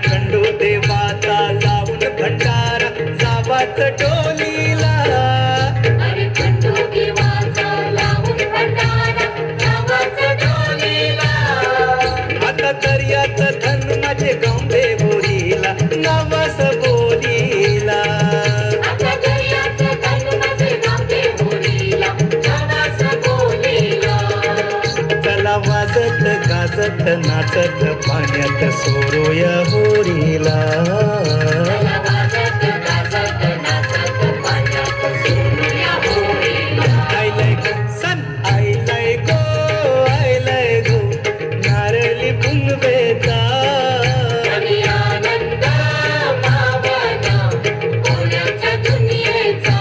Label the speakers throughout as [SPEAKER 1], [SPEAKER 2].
[SPEAKER 1] खंडू देवाचा लावून भंडारा जावाच टोलीला,
[SPEAKER 2] अरे खंडू देवाचा लावून भंडारा जावाच टोलीला.
[SPEAKER 1] आता दर्याच धन माझे गांबे बोलीला, नवस बोलीला.
[SPEAKER 2] आता दर्याच धन माझे गांबे बोलीला, नवस बोलीला.
[SPEAKER 1] चला वाजत गाजत नाचत पाण्यात सोडूया होरीला.
[SPEAKER 2] चला वाजत गाजत नाचत पाण्यात सोडूया होरीला.
[SPEAKER 1] आयलय गो सन आयलय गो नारळी पुनवेचा.
[SPEAKER 2] आणि आनंद भावना होण्याच्या दुनियेचा.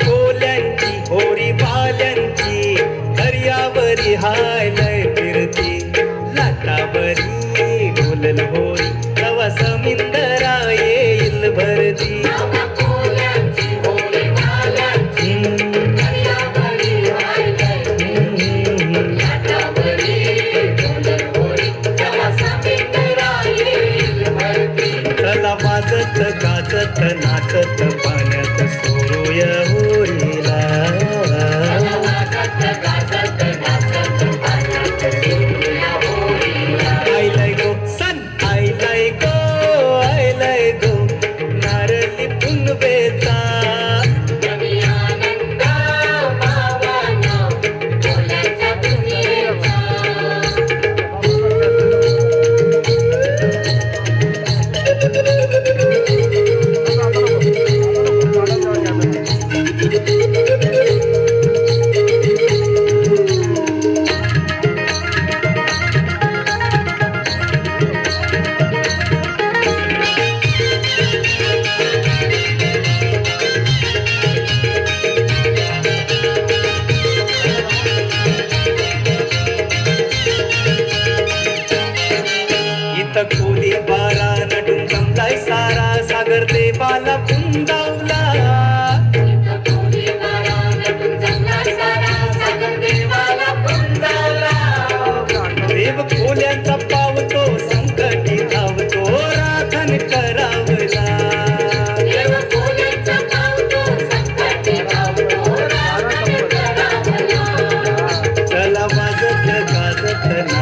[SPEAKER 1] कोल्यांची होरी बाल्यांची दर्यावरी हायलय फिरती. लाटावरी डोलल होरी तवा समिंदरा येईल भरती. चला वाजत गाजत नाचत पाण्यात सोडूया होरीला. आयलय गो सन आयलय गो नारळी पुनवेचा. खोली बारा नटून जमलाय सारा सागर देवाला पुंजावला. देव खोल्यांचा पावतो संकटी धावतो राखण करावला. चला वाजत गाजत